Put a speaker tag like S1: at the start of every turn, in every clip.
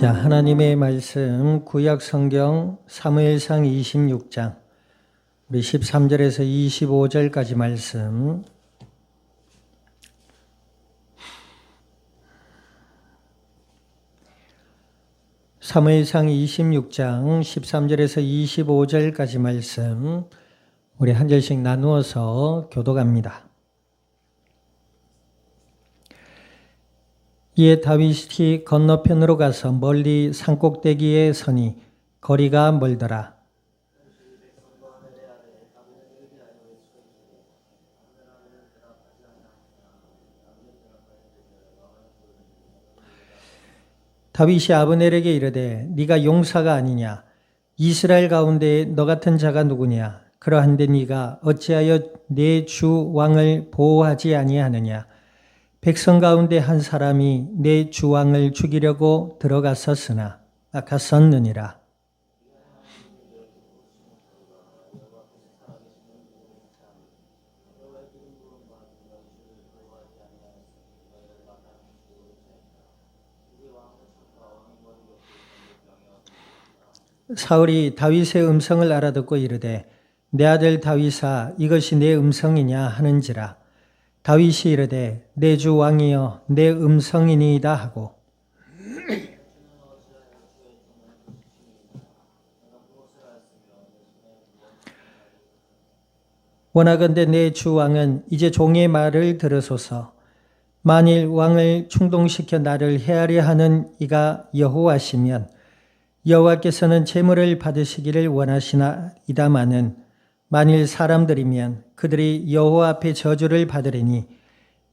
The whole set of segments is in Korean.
S1: 자, 하나님의 말씀 구약 성경 사무엘상 26장 우리 13절에서 25절까지 말씀. 사무엘상 26장 13절에서 25절까지 말씀 우리 한 절씩 나누어서 교독합니다. 이에 다윗이 건너편으로 가서 멀리 산꼭대기에 서니 거리가 멀더라. 다윗이 아브넬에게 이르되 네가 용사가 아니냐? 이스라엘 가운데 너 같은 자가 누구냐? 그러한데 네가 어찌하여 내 주 왕을 보호하지 아니하느냐? 백성 가운데 한 사람이 내 주 왕을 죽이려고 들어갔었으나 갔었느니라. 사울이 다윗의 음성을 알아듣고 이르되 내 아들 다윗아 이것이 내 음성이냐 하는지라. 다윗이 이르되 내 주 왕이여 내 음성이니이다 하고 원하건대 내 주 왕은 이제 종의 말을 들으소서. 만일 왕을 충동시켜 나를 해하려 하는 이가 여호와시면 여호와께서는 제물을 받으시기를 원하시나이다마는 만일 사람들이면 그들이 여호와 앞에 저주를 받으리니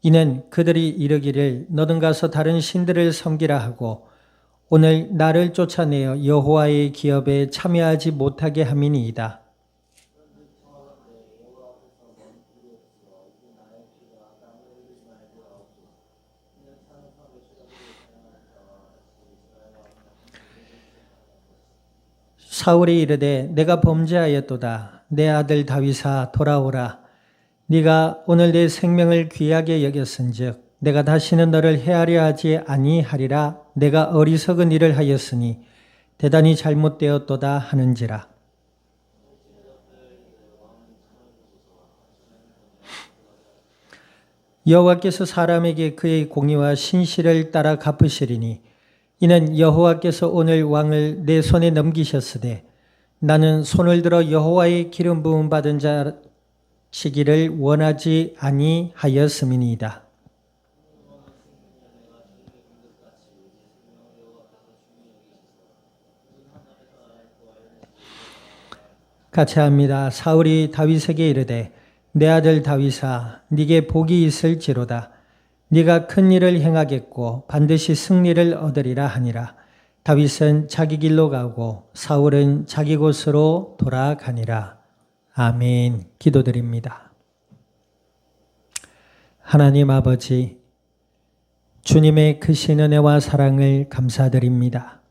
S1: 이는 그들이 이르기를 너는 가서 다른 신들을 섬기라 하고 오늘 나를 쫓아내어 여호와의 기업에 참여하지 못하게 함이니이다. 사울이 이르되 내가 범죄하였도다. 내 아들 다윗아 돌아오라. 네가 오늘 내 생명을 귀하게 여겼은즉 내가 다시는 너를 해하려 하지 아니하리라. 내가 어리석은 일을 하였으니 대단히 잘못되었도다 하는지라. 여호와께서 사람에게 그의 공의와 신실을 따라 갚으시리니 이는 여호와께서 오늘 왕을 내 손에 넘기셨으되 나는 손을 들어 여호와의 기름 부음 받은 자 치기를 원하지 아니하였음이니이다. 같이 합니다. 사울이 다윗에게 이르되 내 아들 다윗아 네게 복이 있을지로다. 네가 큰 일을 행하겠고 반드시 승리를 얻으리라 하니라. 다윗은 자기 길로 가고 사울은 자기 곳으로 돌아가니라. 아멘. 기도드립니다. 하나님 아버지, 주님의 크신 은혜와 사랑을 감사드립니다.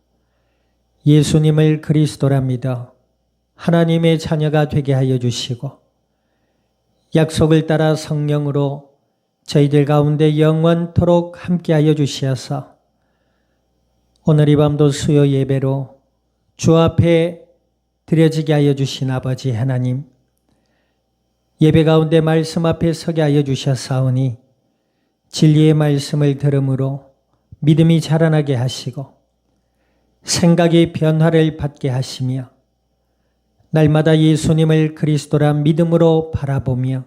S1: 예수님을 그리스도라 믿어 하나님의 자녀가 되게 하여 주시고 약속을 따라 성령으로 저희들 가운데 영원토록 함께하여 주시어서 오늘 이 밤도 수요 예배로 주 앞에 드려지게 하여 주신 아버지 하나님, 예배 가운데 말씀 앞에 서게 하여 주셨사오니 진리의 말씀을 들음으로 믿음이 자라나게 하시고 생각의 변화를 받게 하시며 날마다 예수님을 그리스도라 믿음으로 바라보며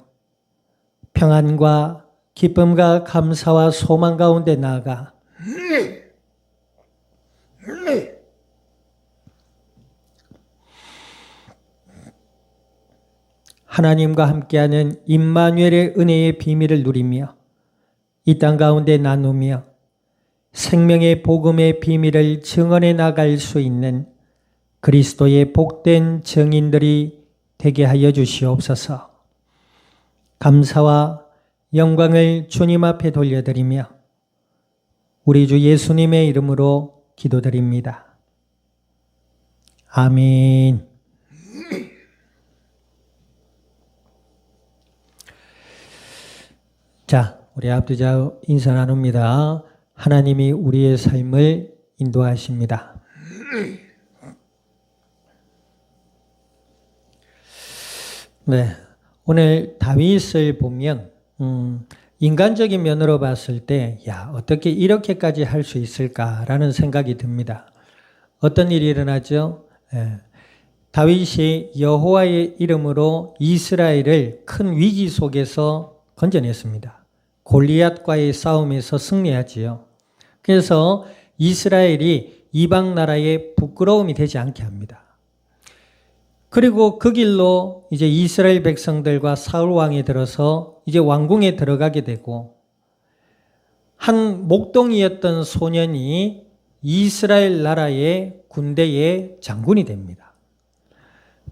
S1: 평안과 기쁨과 감사와 소망 가운데 나아가 하나님과 함께하는 임마누엘의 은혜의 비밀을 누리며 이 땅 가운데 나누며 생명의 복음의 비밀을 증언해 나갈 수 있는 그리스도의 복된 증인들이 되게 하여 주시옵소서. 감사와 영광을 주님 앞에 돌려드리며 우리 주 예수님의 이름으로 기도드립니다. 아멘. 자, 우리 앞뒤자 인사 나눕니다. 하나님이 우리의 삶을 인도하십니다. 네, 오늘 다윗을 보면 인간적인 면으로 봤을 때 어떻게 이렇게까지 할 수 있을까라는 생각이 듭니다. 어떤 일이 일어나죠? 다윗이 여호와의 이름으로 이스라엘을 큰 위기 속에서 건져냈습니다. 골리앗과의 싸움에서 승리하지요. 그래서 이스라엘이 이방 나라의 부끄러움이 되지 않게 합니다. 그리고 그 길로 이제 이스라엘 백성들과 사울 왕이 들어서 이제 왕궁에 들어가게 되고, 한 목동이었던 소년이 이스라엘 나라의 군대의 장군이 됩니다.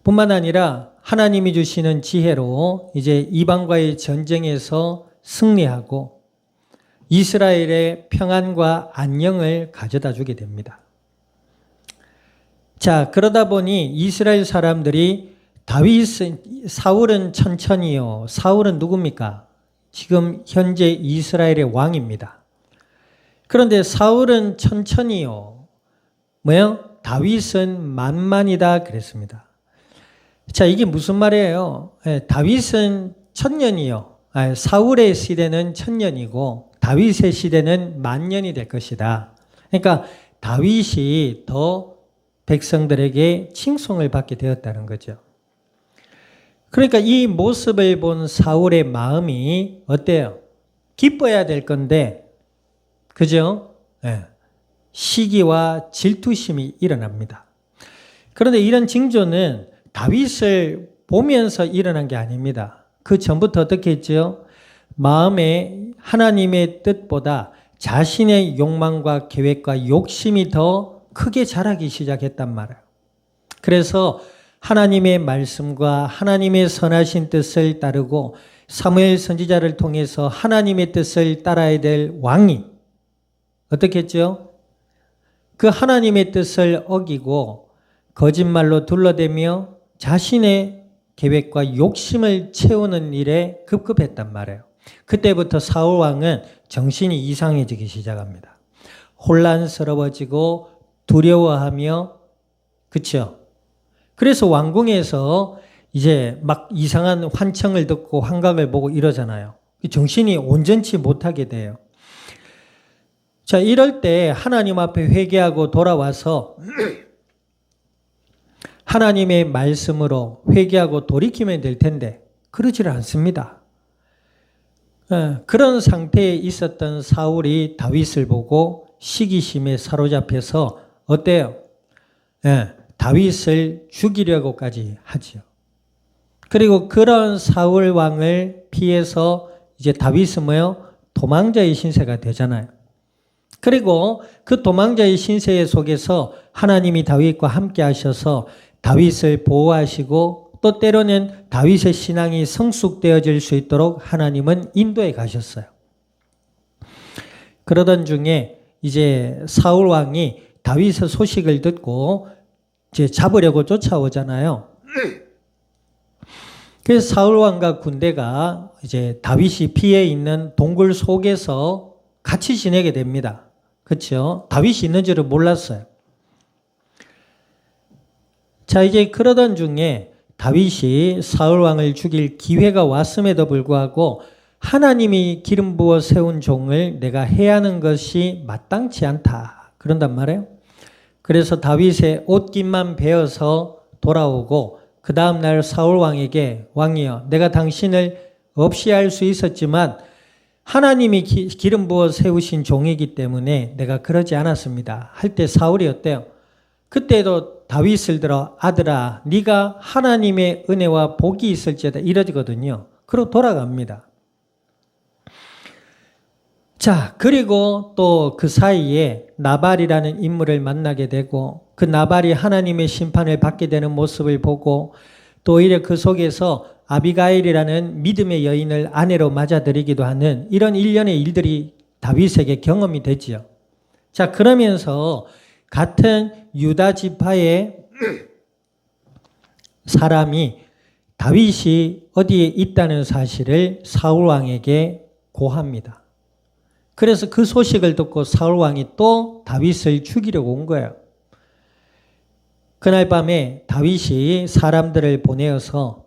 S1: 뿐만 아니라 하나님이 주시는 지혜로 이제 이방과의 전쟁에서 승리하고 이스라엘의 평안과 안녕을 가져다 주게 됩니다. 자, 그러다 보니 이스라엘 사람들이 사울은 천천히요. 사울은 누굽니까? 지금 현재 이스라엘의 왕입니다. 그런데 사울은 천천히요. 뭐요? 다윗은 만만이다 그랬습니다. 자, 이게 무슨 말이에요? 다윗은 천년이요. 사울의 시대는 천년이고 다윗의 시대는 만년이 될 것이다. 그러니까 다윗이 더 백성들에게 칭송을 받게 되었다는 거죠. 그러니까 이 모습을 본 사울의 마음이 어때요? 기뻐야 될 건데, 그죠? 시기와 질투심이 일어납니다. 그런데 이런 징조는 다윗을 보면서 일어난 게 아닙니다. 그 전부터 어떻게 했죠? 마음에 하나님의 뜻보다 자신의 욕망과 계획과 욕심이 더 크게 자라기 시작했단 말이에요. 그래서 하나님의 말씀과 하나님의 선하신 뜻을 따르고 사무엘 선지자를 통해서 하나님의 뜻을 따라야 될 왕이 어떻게 했죠? 그 하나님의 뜻을 어기고 거짓말로 둘러대며 자신의 계획과 욕심을 채우는 일에 급급했단 말이에요. 그때부터 사울 왕은 정신이 이상해지기 시작합니다. 혼란스러워지고 두려워하며, 그쵸? 그래서 왕궁에서 이제 막 이상한 환청을 듣고 환각을 보고 이러잖아요. 정신이 온전치 못하게 돼요. 자, 이럴 때 하나님 앞에 회개하고 돌아와서 하나님의 말씀으로 회개하고 돌이키면 될 텐데 그러지를 않습니다. 그런 상태에 있었던 사울이 다윗을 보고 시기심에 사로잡혀서 어때요? 다윗을 죽이려고까지 하지요. 그리고 그런 사울 왕을 피해서 이제 다윗은 뭐요? 도망자의 신세가 되잖아요. 그리고 그 도망자의 신세 속에서 하나님이 다윗과 함께 하셔서 다윗을 보호하시고 또 때로는 다윗의 신앙이 성숙되어질 수 있도록 하나님은 인도해 가셨어요. 그러던 중에 이제 사울 왕이 다윗의 소식을 듣고 이제 잡으려고 쫓아오잖아요. 그래서 사울 왕과 군대가 이제 다윗이 피해 있는 동굴 속에서 같이 지내게 됩니다. 그렇죠? 다윗이 있는 줄을 몰랐어요. 자, 이제 그러던 중에 다윗이 사울 왕을 죽일 기회가 왔음에도 불구하고 하나님이 기름 부어 세운 종을 내가 해야 하는 것이 마땅치 않다. 그런단 말이에요. 그래서 다윗의 옷깃만 베어서 돌아오고 그 다음날 사울 왕에게 왕이여 내가 당신을 없이 할 수 있었지만 하나님이 기름 부어 세우신 종이기 때문에 내가 그러지 않았습니다. 할 때 사울이 어때요? 그때도 다윗을 들어 아들아 네가 하나님의 은혜와 복이 있을지어다 이러거든요. 그러고 돌아갑니다. 자, 그리고 또 그 사이에 나발이라는 인물을 만나게 되고 그 나발이 하나님의 심판을 받게 되는 모습을 보고 또 오히려 그 속에서 아비가일이라는 믿음의 여인을 아내로 맞아들이기도 하는 이런 일련의 일들이 다윗에게 경험이 되지요. 자, 그러면서 같은 유다 지파의 사람이 다윗이 어디에 있다는 사실을 사울 왕에게 고합니다. 그래서 그 소식을 듣고 사울 왕이 또 다윗을 죽이려고 온 거예요. 그날 밤에 다윗이 사람들을 보내어서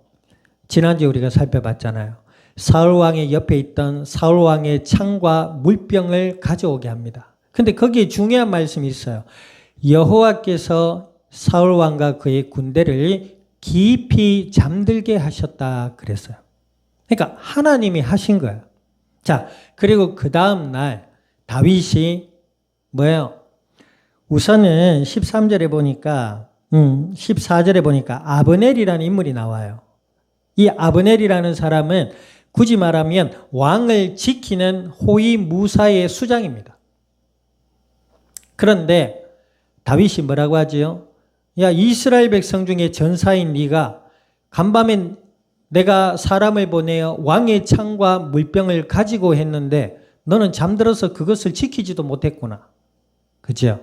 S1: 지난주에 우리가 살펴봤잖아요. 사울 왕의 옆에 있던 사울 왕의 창과 물병을 가져오게 합니다. 근데 거기에 중요한 말씀이 있어요. 여호와께서 사울 왕과 그의 군대를 깊이 잠들게 하셨다 그랬어요. 그러니까 하나님이 하신 거예요. 자, 그리고 그 다음 날 다윗이 뭐예요? 우선은 13절에 보니까 14절에 보니까 아브넬이라는 인물이 나와요. 이 아브넬이라는 사람은 굳이 말하면 왕을 지키는 호위 무사의 수장입니다. 그런데 다윗이 뭐라고 하지요? 야, 이스라엘 백성 중에 전사인 네가 간밤에 내가 사람을 보내어 왕의 창과 물병을 가지고 했는데 너는 잠들어서 그것을 지키지도 못했구나. 그죠?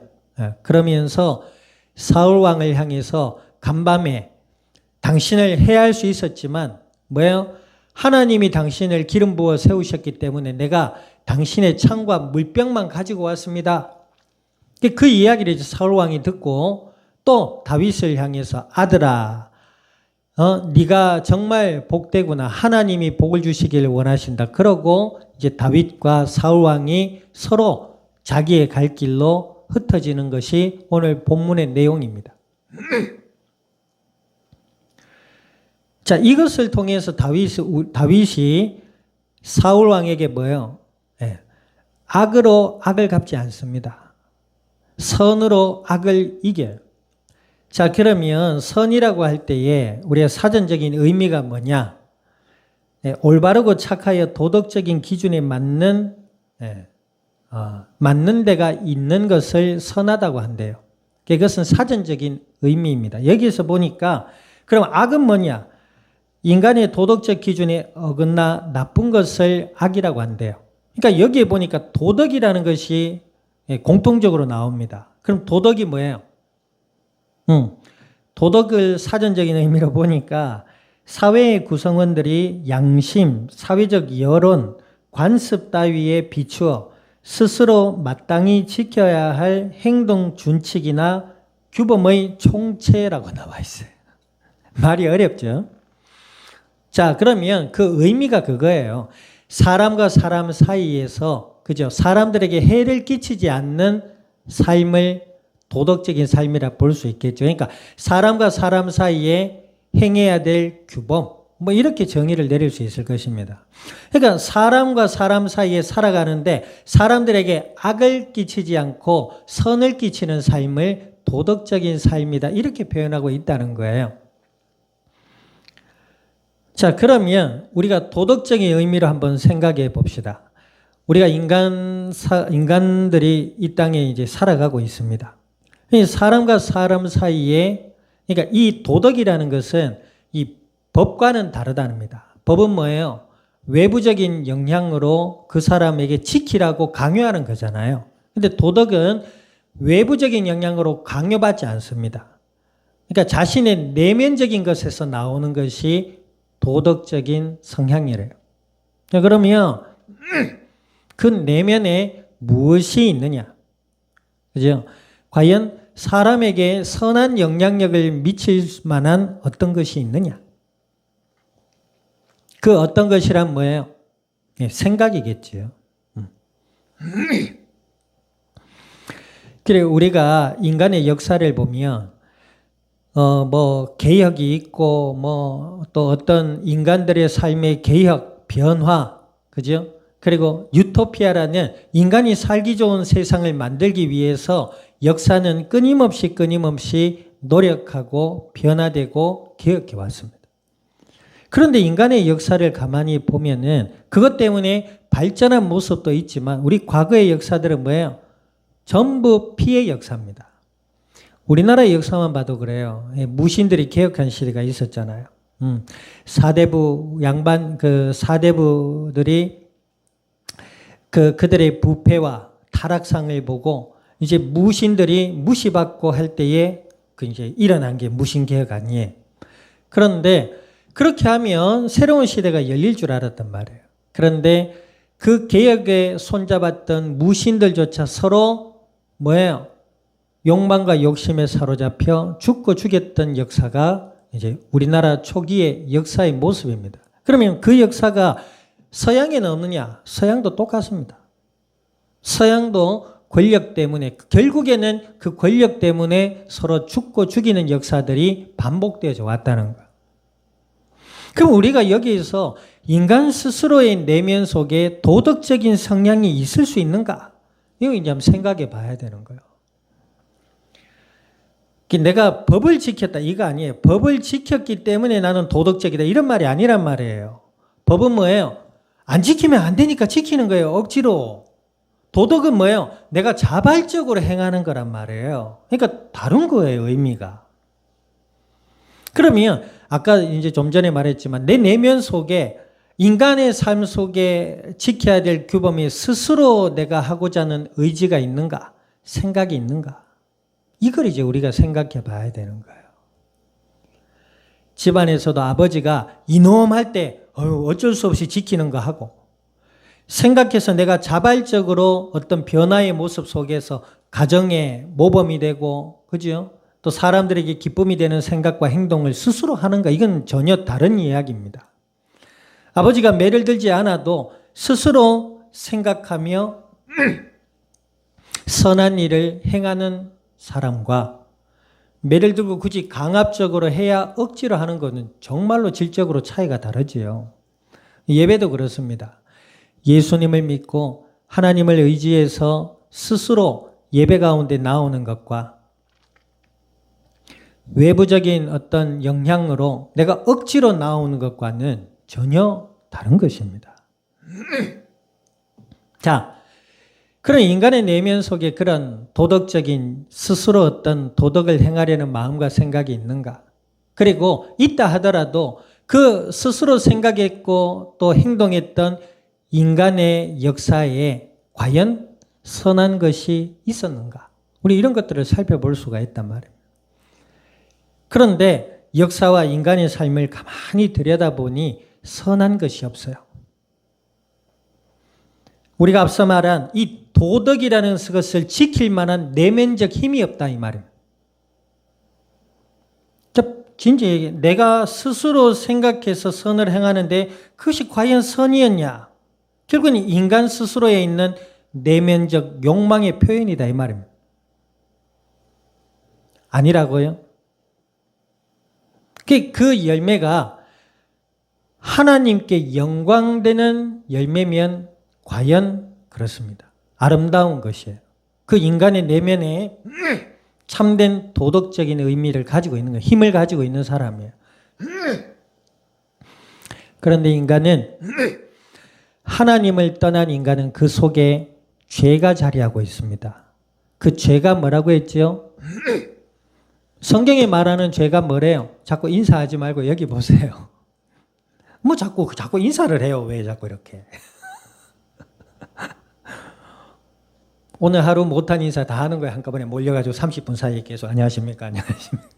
S1: 그러면서 사울 왕을 향해서 간밤에 당신을 해할 수 있었지만 뭐예요? 하나님이 당신을 기름 부어 세우셨기 때문에 내가 당신의 창과 물병만 가지고 왔습니다. 그 이야기를 이제 사울 왕이 듣고 또 다윗을 향해서 아들아, 네가 정말 복되구나. 하나님이 복을 주시기를 원하신다. 그러고 이제 다윗과 사울 왕이 서로 자기의 갈 길로 흩어지는 것이 오늘 본문의 내용입니다. 자, 이것을 통해서 다윗이 사울 왕에게 뭐예요? 악으로 악을 갚지 않습니다. 선으로 악을 이겨요. 자, 그러면 선이라고 할 때에 우리가 사전적인 의미가 뭐냐? 올바르고 착하여 도덕적인 기준에 맞는 데가 있는 것을 선하다고 한대요. 그것은 사전적인 의미입니다. 여기에서 보니까 그럼 악은 뭐냐? 인간의 도덕적 기준에 어긋나 나쁜 것을 악이라고 한대요. 그러니까 여기에 보니까 도덕이라는 것이 공통적으로 나옵니다. 그럼 도덕이 뭐예요? 도덕을 사전적인 의미로 보니까 사회의 구성원들이 양심, 사회적 여론, 관습 따위에 비추어 스스로 마땅히 지켜야 할 행동 준칙이나 규범의 총체라고 나와 있어요. 말이 어렵죠? 자, 그러면 그 의미가 그거예요. 사람과 사람 사이에서, 그죠? 사람들에게 해를 끼치지 않는 삶을 도덕적인 삶이라 볼 수 있겠죠. 그러니까 사람과 사람 사이에 행해야 될 규범, 뭐 이렇게 정의를 내릴 수 있을 것입니다. 그러니까 사람과 사람 사이에 살아가는데 사람들에게 악을 끼치지 않고 선을 끼치는 삶을 도덕적인 삶이다. 이렇게 표현하고 있다는 거예요. 자, 그러면 우리가 도덕적인 의미로 한번 생각해 봅시다. 우리가 인간들이 이 땅에 이제 살아가고 있습니다. 사람과 사람 사이에, 그러니까 이 도덕이라는 것은 이 법과는 다르답니다. 법은 뭐예요? 외부적인 영향으로 그 사람에게 지키라고 강요하는 거잖아요. 근데 도덕은 외부적인 영향으로 강요받지 않습니다. 그러니까 자신의 내면적인 것에서 나오는 것이 도덕적인 성향이래요. 그러면 그 내면에 무엇이 있느냐? 그죠? 과연 사람에게 선한 영향력을 미칠 만한 어떤 것이 있느냐? 그 어떤 것이란 뭐예요? 생각이겠지요. 그래, 우리가 인간의 역사를 보면 뭐 개혁이 있고 뭐 또 어떤 인간들의 삶의 개혁, 변화, 그죠? 그리고 유토피아라는 인간이 살기 좋은 세상을 만들기 위해서 역사는 끊임없이 노력하고 변화되고 개혁해 왔습니다. 그런데 인간의 역사를 가만히 보면은 그것 때문에 발전한 모습도 있지만 우리 과거의 역사들은 뭐예요? 전부 피해 역사입니다. 우리나라의 역사만 봐도 그래요. 무신들이 개혁한 시대가 있었잖아요. 사대부 사대부들이 그들의 부패와 타락상을 보고 이제 무신들이 무시받고 할 때에 그 이제 일어난 게 무신개혁 아니에요. 그런데 그렇게 하면 새로운 시대가 열릴 줄 알았단 말이에요. 그런데 그 개혁에 손잡았던 무신들조차 서로 뭐예요? 욕망과 욕심에 사로잡혀 죽고 죽였던 역사가 이제 우리나라 초기의 역사의 모습입니다. 그러면 그 역사가 서양에는 없느냐? 서양도 똑같습니다. 서양도 권력 때문에, 결국에는 그 권력 때문에 서로 죽고 죽이는 역사들이 반복되어져 왔다는 거예요. 그럼 우리가 여기에서 인간 스스로의 내면 속에 도덕적인 성향이 있을 수 있는가? 이거 이제 한번 생각해 봐야 되는 거예요. 내가 법을 지켰다 이거 아니에요. 법을 지켰기 때문에 나는 도덕적이다 이런 말이 아니란 말이에요. 법은 뭐예요? 안 지키면 안 되니까 지키는 거예요. 억지로. 도덕은 뭐예요? 내가 자발적으로 행하는 거란 말이에요. 그러니까 다른 거예요, 의미가. 그러면 아까 이제 좀 전에 말했지만 내 내면 속에 인간의 삶 속에 지켜야 될 규범이 스스로 내가 하고자 하는 의지가 있는가? 생각이 있는가? 이걸 이제 우리가 생각해 봐야 되는 거예요. 집안에서도 아버지가 이놈 할 때 어쩔 수 없이 지키는 거 하고 생각해서 내가 자발적으로 어떤 변화의 모습 속에서 가정의 모범이 되고, 그죠? 또 사람들에게 기쁨이 되는 생각과 행동을 스스로 하는가? 이건 전혀 다른 이야기입니다. 아버지가 매를 들지 않아도 스스로 생각하며 선한 일을 행하는 사람과 매를 들고 굳이 강압적으로 해야 억지로 하는 것은 정말로 질적으로 차이가 다르지요. 예배도 그렇습니다. 예수님을 믿고 하나님을 의지해서 스스로 예배 가운데 나오는 것과 외부적인 어떤 영향으로 내가 억지로 나오는 것과는 전혀 다른 것입니다. 자, 그런 인간의 내면 속에 그런 도덕적인 스스로 어떤 도덕을 행하려는 마음과 생각이 있는가? 그리고 있다 하더라도 그 스스로 생각했고 또 행동했던 인간의 역사에 과연 선한 것이 있었는가? 우리 이런 것들을 살펴볼 수가 있단 말입니다. 그런데 역사와 인간의 삶을 가만히 들여다보니 선한 것이 없어요. 우리가 앞서 말한 이 도덕이라는 것을 지킬 만한 내면적 힘이 없다 이 말입니다. 진짜 내가 스스로 생각해서 선을 행하는데 그것이 과연 선이었냐? 결국은 인간 스스로에 있는 내면적 욕망의 표현이다 이 말입니다. 아니라고요? 그 열매가 하나님께 영광되는 열매면 과연 그렇습니다. 아름다운 것이에요. 그 인간의 내면에 참된 도덕적인 의미를 가지고 있는 거예요. 힘을 가지고 있는 사람이에요. 그런데 인간은 하나님을 떠난 인간은 그 속에 죄가 자리하고 있습니다. 그 죄가 뭐라고 했죠? 성경에 말하는 죄가 뭐래요? 자꾸 인사하지 말고 여기 보세요. 뭐 자꾸 인사를 해요. 왜 자꾸 이렇게. 오늘 하루 못한 인사 다 하는 거예요. 한꺼번에 몰려가지고 30분 사이에 계속 안녕하십니까? 안녕하십니까?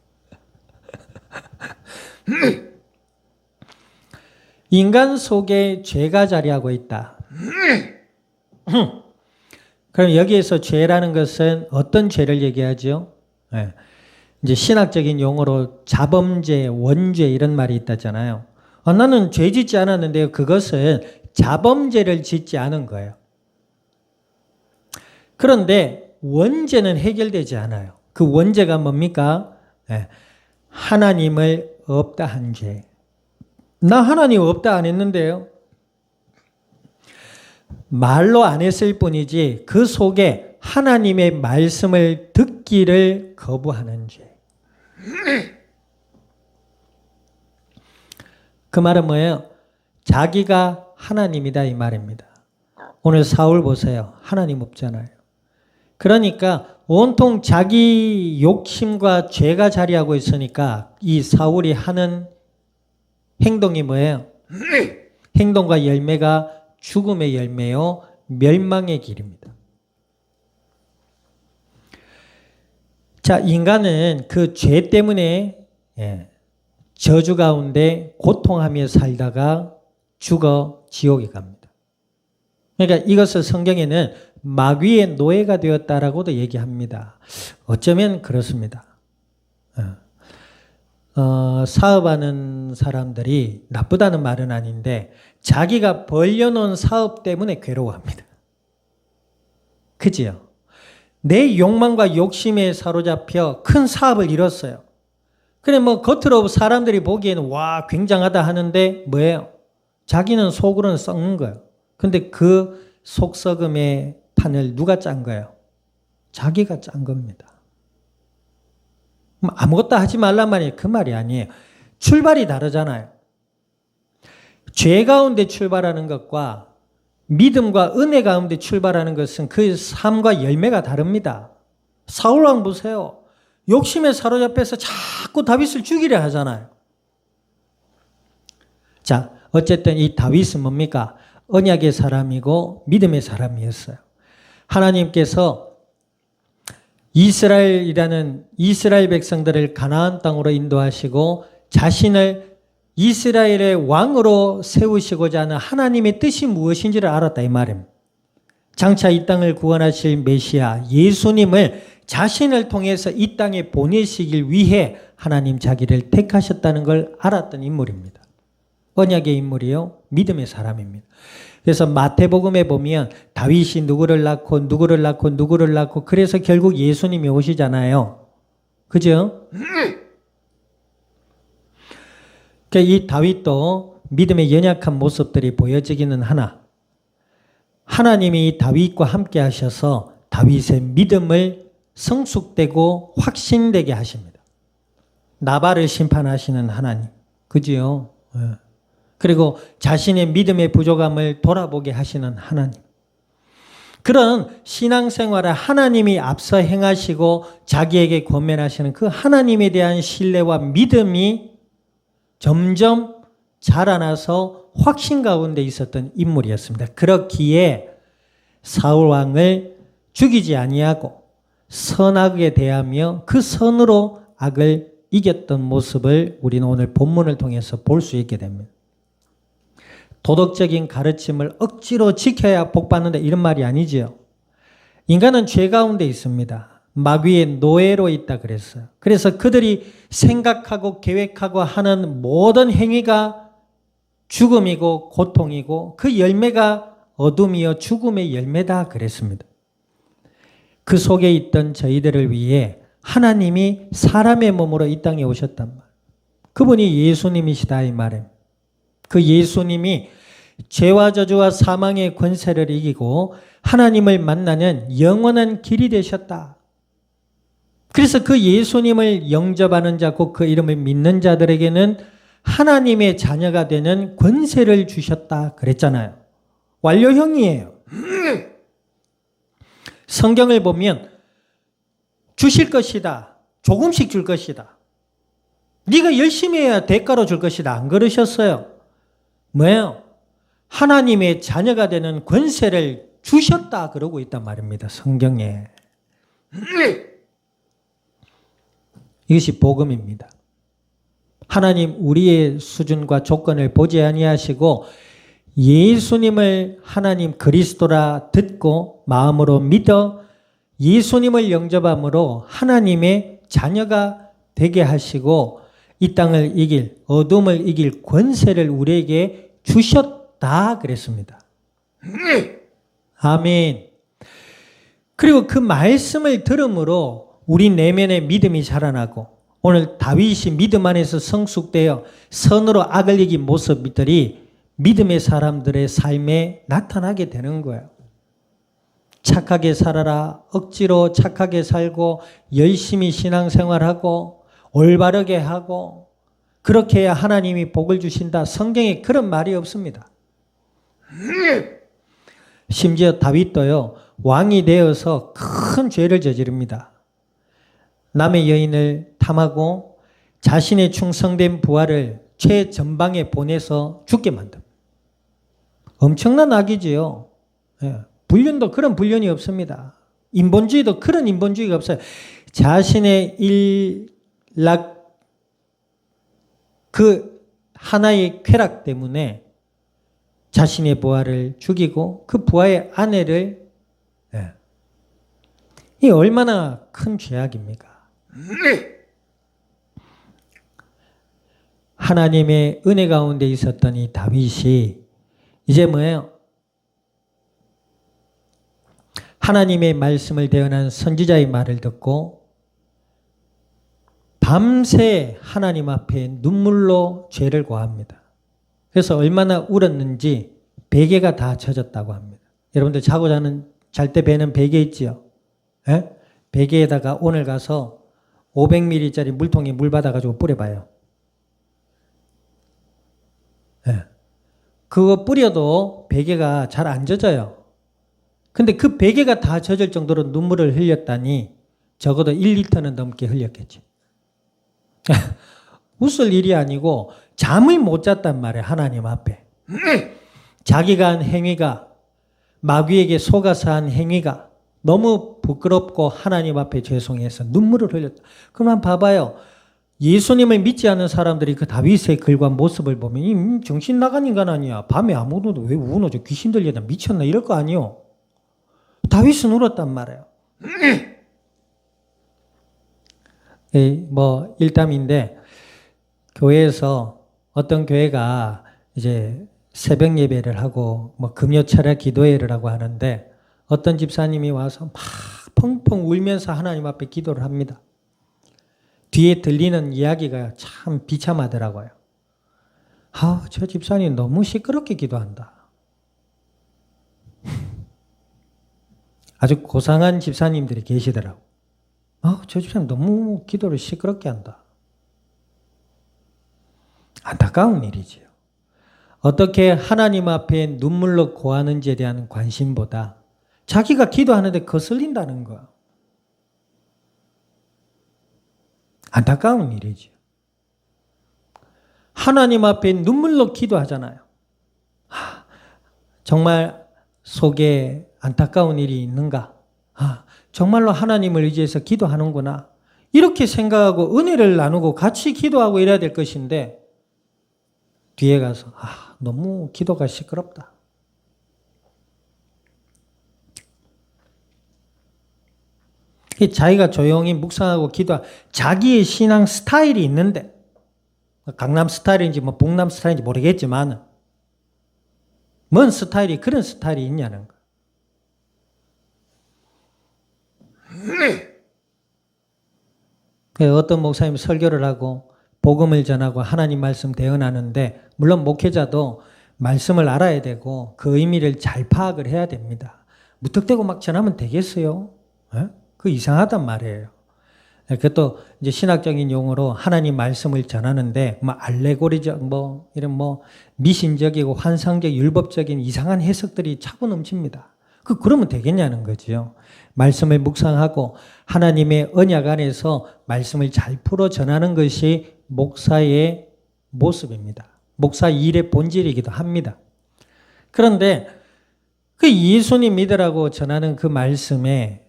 S1: 인간 속에 죄가 자리하고 있다. 그럼 여기에서 죄라는 것은 어떤 죄를 얘기하죠? 네. 이제 신학적인 용어로 자범죄, 원죄 이런 말이 있다잖아요. 나는 죄 짓지 않았는데요. 그것은 자범죄를 짓지 않은 거예요. 그런데 원죄는 해결되지 않아요. 그 원죄가 뭡니까? 네. 하나님을 없다 한 죄. 나 하나님 없다 안 했는데요. 말로 안 했을 뿐이지 그 속에 하나님의 말씀을 듣기를 거부하는 죄. 그 말은 뭐예요? 자기가 하나님이다 이 말입니다. 오늘 사울 보세요. 하나님 없잖아요. 그러니까 온통 자기 욕심과 죄가 자리하고 있으니까 이 사울이 하는 행동이 뭐예요? 행동과 열매가 죽음의 열매요, 멸망의 길입니다. 자, 인간은 그 죄 때문에 저주 가운데 고통하며 살다가 죽어 지옥에 갑니다. 그러니까 이것을 성경에는 마귀의 노예가 되었다라고도 얘기합니다. 어쩌면 그렇습니다. 사업하는 사람들이 나쁘다는 말은 아닌데 자기가 벌려놓은 사업 때문에 괴로워합니다. 그지요? 내 욕망과 욕심에 사로잡혀 큰 사업을 이뤘어요. 그래 뭐 겉으로 사람들이 보기에는 와 굉장하다 하는데 뭐예요? 자기는 속으로는 썩는 거예요. 근데 그 속썩음의 판을 누가 짠 거예요? 자기가 짠 겁니다. 아무것도 하지 말란 말이 그 말이 아니에요. 출발이 다르잖아요. 죄 가운데 출발하는 것과 믿음과 은혜 가운데 출발하는 것은 그 삶과 열매가 다릅니다. 사울왕 보세요. 욕심에 사로잡혀서 자꾸 다윗을 죽이려 하잖아요. 자, 어쨌든 이 다윗은 뭡니까? 언약의 사람이고 믿음의 사람이었어요. 하나님께서 이스라엘 백성들을 가나안 땅으로 인도하시고 자신을 이스라엘의 왕으로 세우시고자 하는 하나님의 뜻이 무엇인지를 알았다 이 말입니다. 장차 이 땅을 구원하실 메시아 예수님을 자신을 통해서 이 땅에 보내시길 위해 하나님 자기를 택하셨다는 걸 알았던 인물입니다. 언약의 인물이요. 믿음의 사람입니다. 그래서 마태복음에 보면 다윗이 누구를 낳고 그래서 결국 예수님이 오시잖아요. 그죠? 이 다윗도 믿음의 연약한 모습들이 보여지기는 하나 하나님이 이 다윗과 함께 하셔서 다윗의 믿음을 성숙되고 확신되게 하십니다. 나발을 심판하시는 하나님. 그지요? 그리고 자신의 믿음의 부족함을 돌아보게 하시는 하나님. 그런 신앙생활을 하나님이 앞서 행하시고 자기에게 권면하시는 그 하나님에 대한 신뢰와 믿음이 점점 자라나서 확신 가운데 있었던 인물이었습니다. 그렇기에 사울 왕을 죽이지 아니하고 선하게 대하며 그 선으로 악을 이겼던 모습을 우리는 오늘 본문을 통해서 볼 수 있게 됩니다. 도덕적인 가르침을 억지로 지켜야 복받는다 이런 말이 아니지요. 인간은 죄 가운데 있습니다. 마귀의 노예로 있다 그랬어요. 그래서 그들이 생각하고 계획하고 하는 모든 행위가 죽음이고 고통이고 그 열매가 어둠이요 죽음의 열매다 그랬습니다. 그 속에 있던 저희들을 위해 하나님이 사람의 몸으로 이 땅에 오셨단 말. 그분이 예수님이시다 이 말입니다. 그 예수님이 죄와 저주와 사망의 권세를 이기고 하나님을 만나는 영원한 길이 되셨다. 그래서 그 예수님을 영접하는 자, 곧 그 이름을 믿는 자들에게는 하나님의 자녀가 되는 권세를 주셨다 그랬잖아요. 완료형이에요. 성경을 보면 주실 것이다. 조금씩 줄 것이다. 네가 열심히 해야 대가로 줄 것이다. 안 그러셨어요. 뭐예요? 하나님의 자녀가 되는 권세를 주셨다 그러고 있단 말입니다. 성경에. 이것이 복음입니다. 하나님 우리의 수준과 조건을 보지 아니하시고 예수님을 하나님 그리스도라 듣고 마음으로 믿어 예수님을 영접함으로 하나님의 자녀가 되게 하시고 이 땅을 이길 어둠을 이길 권세를 우리에게 주셨다 그랬습니다. 아멘. 그리고 그 말씀을 들음으로 우리 내면의 믿음이 자라나고 오늘 다윗이 믿음 안에서 성숙되어 선으로 악을 이긴 모습들이 믿음의 사람들의 삶에 나타나게 되는 거예요. 착하게 살아라. 억지로 착하게 살고 열심히 신앙생활하고 올바르게 하고 그렇게 해야 하나님이 복을 주신다. 성경에 그런 말이 없습니다. 심지어 다윗도요. 왕이 되어서 큰 죄를 저지릅니다. 남의 여인을 탐하고 자신의 충성된 부하를 최전방에 보내서 죽게 만듭니다. 엄청난 악이지요. 불륜도 그런 불륜이 없습니다. 인본주의도 그런 인본주의가 없어요. 자신의 그 하나의 쾌락 때문에 자신의 부하를 죽이고 그 부하의 아내를 이 얼마나 큰 죄악입니까? 하나님의 은혜 가운데 있었던 이 다윗이 이제 뭐예요? 하나님의 말씀을 대언한 선지자의 말을 듣고 밤새 하나님 앞에 눈물로 죄를 고합니다. 그래서 얼마나 울었는지 베개가 다 젖었다고 합니다. 여러분들 자고 잘 때 베는 베개 있지요? 예? 베개에다가 오늘 가서 500ml짜리 물통에 물 받아가지고 뿌려봐요. 예. 그거 뿌려도 베개가 잘 안 젖어요. 근데 그 베개가 다 젖을 정도로 눈물을 흘렸다니 적어도 1리터는 넘게 흘렸겠지. 웃을 일이 아니고 잠을 못 잤단 말이에요. 하나님 앞에. 자기가 한 행위가 마귀에게 속아서 한 행위가 너무 부끄럽고 하나님 앞에 죄송해서 눈물을 흘렸다. 그럼 봐봐요. 예수님을 믿지 않는 사람들이 그 다윗의 글과 모습을 보면 정신 나간 인간 아니야. 밤에 아무도 왜 우노? 저 귀신 들리다 미쳤나? 이럴 거 아니요. 다윗은 울었단 말이에요. 뭐 일담인데 교회에서 어떤 교회가 이제 새벽 예배를 하고 뭐 금요 철야 기도회를 하고 하는데 어떤 집사님이 와서 막 펑펑 울면서 하나님 앞에 기도를 합니다. 뒤에 들리는 이야기가 참 비참하더라고요. 저 집사님 너무 시끄럽게 기도한다. 아주 고상한 집사님들이 계시더라고. 저 집사님 너무 기도를 시끄럽게 한다. 안타까운 일이지요. 어떻게 하나님 앞에 눈물로 고하는지에 대한 관심보다 자기가 기도하는데 거슬린다는 거. 안타까운 일이지요. 하나님 앞에 눈물로 기도하잖아요. 정말 속에 안타까운 일이 있는가? 정말로 하나님을 의지해서 기도하는구나. 이렇게 생각하고 은혜를 나누고 같이 기도하고 이래야 될 것인데 뒤에 가서 너무 기도가 시끄럽다. 자기가 조용히 묵상하고 자기의 신앙 스타일이 있는데 강남 스타일인지 뭐 북남 스타일인지 모르겠지만 뭔 스타일이 그런 스타일이 있냐는 거. 어떤 목사님이 설교를 하고 복음을 전하고 하나님 말씀 대언하는데 물론 목회자도 말씀을 알아야 되고 그 의미를 잘 파악을 해야 됩니다. 무턱대고 막 전하면 되겠어요? 그 이상하단 말이에요. 그것도 이제 신학적인 용어로 하나님 말씀을 전하는데 알레고리적 이런 미신적이고 환상적 율법적인 이상한 해석들이 차고 넘칩니다. 그러면 되겠냐는 거지요. 말씀을 묵상하고 하나님의 언약 안에서 말씀을 잘 풀어 전하는 것이 목사의 모습입니다. 목사 일의 본질이기도 합니다. 그런데 그 예수님 믿으라고 전하는 그 말씀에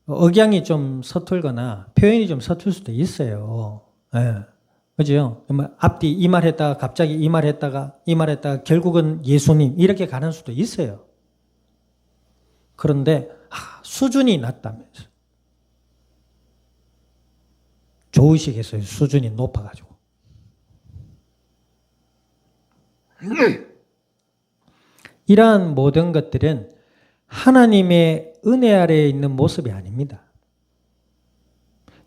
S1: 억양이 좀 서툴거나 표현이 좀 서툴 수도 있어요. 그죠? 앞뒤 이 말 했다가 갑자기 이 말 했다가 결국은 예수님 이렇게 가는 수도 있어요. 그런데 수준이 낮다면서. 좋으시겠어요. 수준이 높아가지고. 이러한 모든 것들은 하나님의 은혜 아래에 있는 모습이 아닙니다.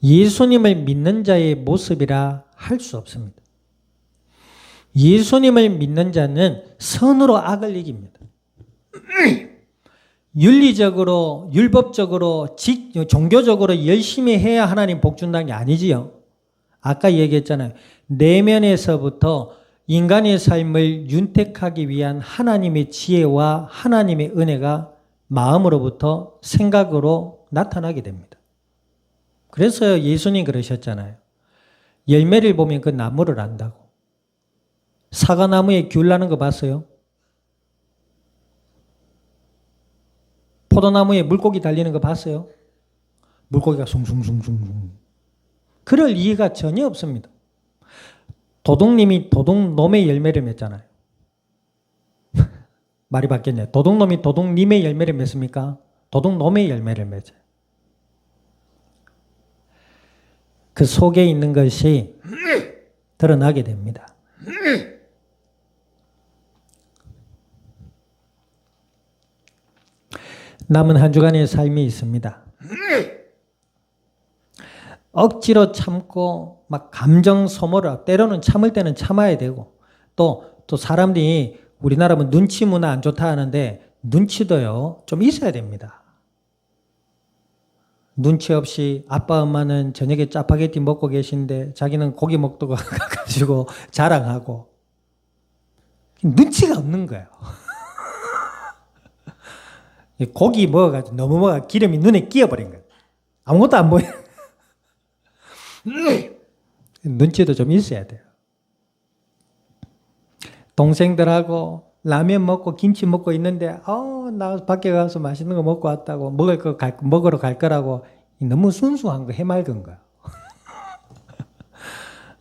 S1: 예수님을 믿는 자의 모습이라 할 수 없습니다. 예수님을 믿는 자는 선으로 악을 이깁니다. 윤리적으로, 율법적으로, 종교적으로 열심히 해야 하나님 복 준다는 게 아니지요. 아까 얘기했잖아요. 내면에서부터 인간의 삶을 윤택하기 위한 하나님의 지혜와 하나님의 은혜가 마음으로부터 생각으로 나타나게 됩니다. 그래서 예수님 그러셨잖아요. 열매를 보면 그 나무를 안다고. 사과나무에 귤 나는 거 봤어요? 포도나무에 물고기 달리는 거 봤어요? 물고기가 숭숭숭숭. 그럴 이유가 전혀 없습니다. 도둑님이 도둑놈의 열매를 맺잖아요. 말이 바뀌었네요. 도둑놈이 도둑님의 열매를 맺습니까? 도둑놈의 열매를 맺어요. 그 속에 있는 것이 드러나게 됩니다. 남은 한 주간의 삶이 있습니다. 억지로 참고 막 감정 소모를, 때로는 참을 때는 참아야 되고, 또 사람들이 우리나라 뭐 눈치 문화 안 좋다 하는데 눈치도요 좀 있어야 됩니다. 눈치 없이 아빠 엄마는 저녁에 짜파게티 먹고 계신데 자기는 고기 먹다가 가지고 자랑하고, 눈치가 없는 거예요. 고기 먹어가지고 너무 먹어 기름이 눈에 끼어버린 거예요. 아무것도 안 보여. 눈치도 좀 있어야 돼요. 동생들하고 라면 먹고 김치 먹고 있는데 나 밖에 가서 맛있는 거 먹고 왔다고 먹으러 갈 거라고 너무 순수한 거 해맑은 거야.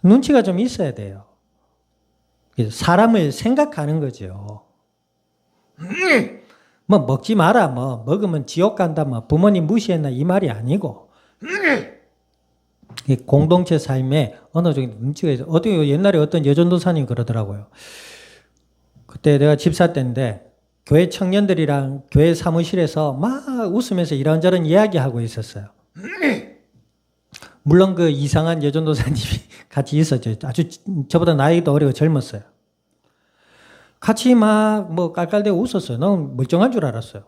S1: 눈치가 좀 있어야 돼요. 사람을 생각하는 거죠. 뭐 먹지 마라, 뭐 먹으면 지옥 간다, 뭐 부모님 무시했나 이 말이 아니고, 이 공동체 삶에 어느 정도 눈치가 있어. 옛날에 어떤 여전도사님 그러더라고요. 그때 내가 집사 때인데 교회 청년들이랑 교회 사무실에서 막 웃으면서 이런저런 이야기하고 있었어요. 물론 그 이상한 여전도사님이 같이 있었죠. 아주 저보다 나이도 어리고 젊었어요. 같이 막 뭐 깔깔대고 웃었어요. 너무 멀쩡한 줄 알았어요.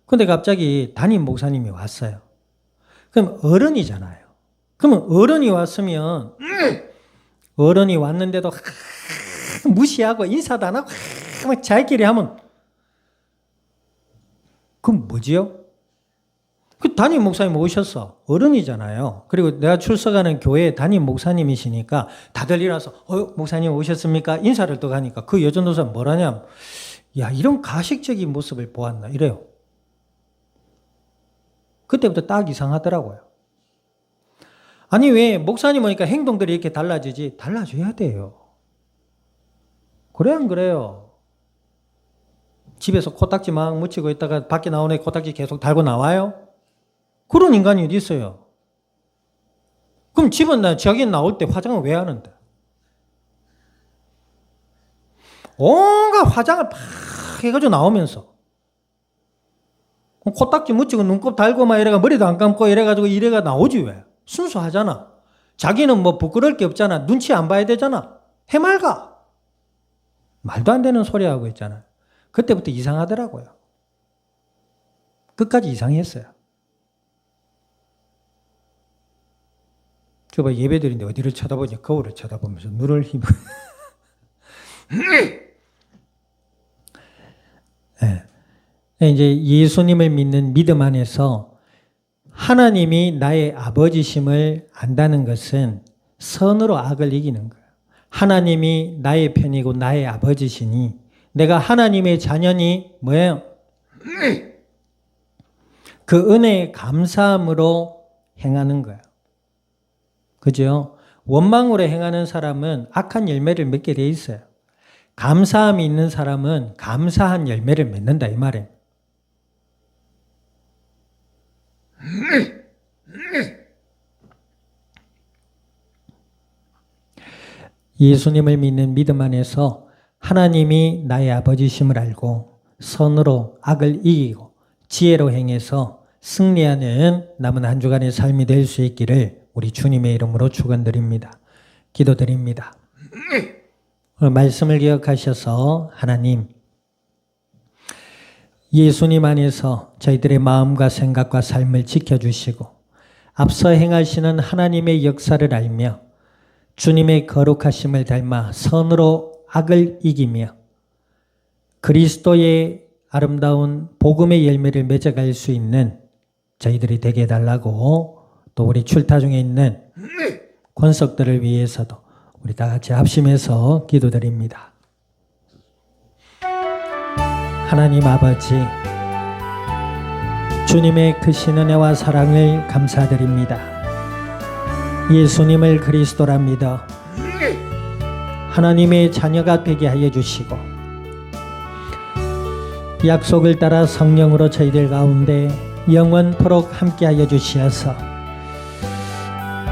S1: 근데 갑자기 담임 목사님이 왔어요. 그럼 어른이잖아요. 그러면 어른이 왔으면 어른이 왔는데도 무시하고 인사도 안 하고 막 자기끼리 하면 그럼 뭐지요? 그 담임 목사님 오셨어. 어른이잖아요. 그리고 내가 출석하는 교회 담임 목사님이시니까 다들 일어나서 목사님 오셨습니까? 인사를 또 가니까 그 여전도사 뭐라냐? 야, 이런 가식적인 모습을 보았나? 이래요. 그때부터 딱 이상하더라고요. 아니 왜 목사님 오니까 행동들이 이렇게 달라지지? 달라져야 돼요. 그래 안 그래요? 집에서 코딱지 막 묻히고 있다가 밖에 나오네 코딱지 계속 달고 나와요? 그런 인간이 어디 있어요? 그럼 집은 자기 나올 때 화장을 왜 하는데? 온갖 화장을 팍 해가지고 나오면서 코딱지 묻히고 눈곱 달고 막 이래가 머리도 안 감고 이래가지고 이래가 나오지 왜? 순수하잖아. 자기는 뭐 부끄러울 게 없잖아. 눈치 안 봐야 되잖아. 해맑아. 말도 안 되는 소리 하고 있잖아. 그때부터 이상하더라고요. 끝까지 이상했어요. 저봐 예배드리는데 어디를 쳐다보냐? 거울을 쳐다보면서 눈을 힘. 네. 이제 예수님을 믿는 믿음 안에서 하나님이 나의 아버지심을 안다는 것은 선으로 악을 이기는 거예요. 하나님이 나의 편이고 나의 아버지시니 내가 하나님의 자녀니 뭐예요? 그 은혜에 감사함으로 행하는 거예요. 그죠? 원망으로 행하는 사람은 악한 열매를 맺게 돼 있어요. 감사함이 있는 사람은 감사한 열매를 맺는다 이 말이에요. 예수님을 믿는 믿음 안에서 하나님이 나의 아버지심을 알고 선으로 악을 이기고 지혜로 행해서 승리하는 남은 한 주간의 삶이 될 수 있기를 우리 주님의 이름으로 축원드립니다. 기도드립니다. 오늘 말씀을 기억하셔서 하나님 예수님 안에서 저희들의 마음과 생각과 삶을 지켜주시고 앞서 행하시는 하나님의 역사를 알며 주님의 거룩하심을 닮아 선으로 악을 이기며 그리스도의 아름다운 복음의 열매를 맺어갈 수 있는 저희들이 되게 해달라고 또 우리 출타 중에 있는 권석들을 위해서도 우리 다 같이 합심해서 기도드립니다. 하나님 아버지, 주님의 크신 은혜와 사랑을 감사드립니다. 예수님을 그리스도라 믿어 하나님의 자녀가 되게 하여 주시고 약속을 따라 성령으로 저희들 가운데 영원토록 함께하여 주시어서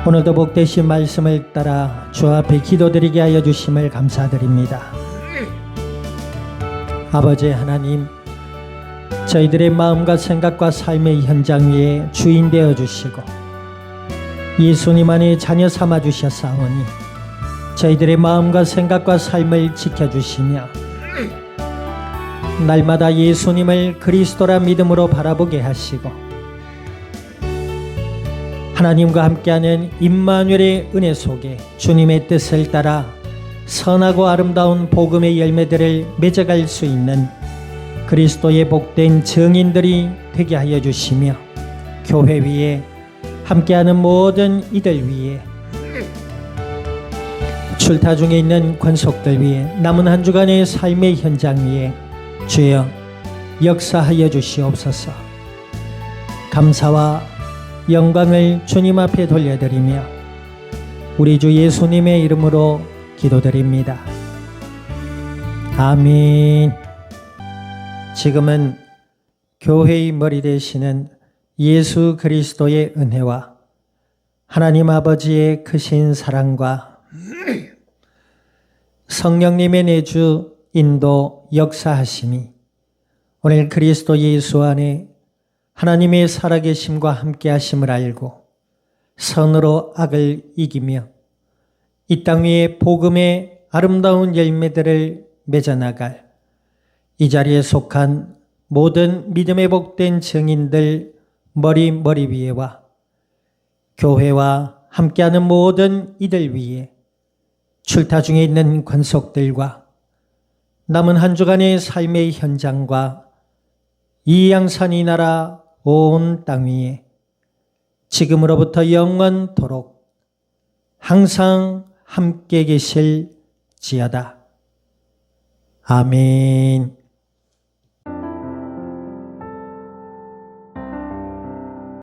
S1: 오늘도 복되신 말씀을 따라 주 앞에 기도드리게 하여 주심을 감사드립니다. 아버지 하나님, 저희들의 마음과 생각과 삶의 현장 위에 주인 되어 주시고 예수님 안에 자녀 삼아 주셨사오니 저희들의 마음과 생각과 삶을 지켜주시며 날마다 예수님을 그리스도라 믿음으로 바라보게 하시고 하나님과 함께하는 임마누엘의 은혜 속에 주님의 뜻을 따라 선하고 아름다운 복음의 열매들을 맺어갈 수 있는 그리스도의 복된 증인들이 되게 하여 주시며 교회 위에 함께하는 모든 이들 위에 출타 중에 있는 권속들 위에 남은 한 주간의 삶의 현장 위에 주여 역사하여 주시옵소서. 감사와 영광을 주님 앞에 돌려드리며 우리 주 예수님의 이름으로 기도드립니다. 아멘. 지금은 교회의 머리 되시는 예수 그리스도의 은혜와 하나님 아버지의 크신 사랑과 성령님의 내주 인도 역사하심이 오늘 그리스도 예수 안에 하나님의 살아계심과 함께하심을 알고 선으로 악을 이기며 이 땅 위에 복음의 아름다운 열매들을 맺어나갈 이 자리에 속한 모든 믿음의 복된 증인들 머리 위에와 교회와 함께하는 모든 이들 위에 출타 중에 있는 권속들과 남은 한 주간의 삶의 현장과 이 양산이 나라 온 땅 위에 지금으로부터 영원토록 항상 함께 계실지어다. 아멘.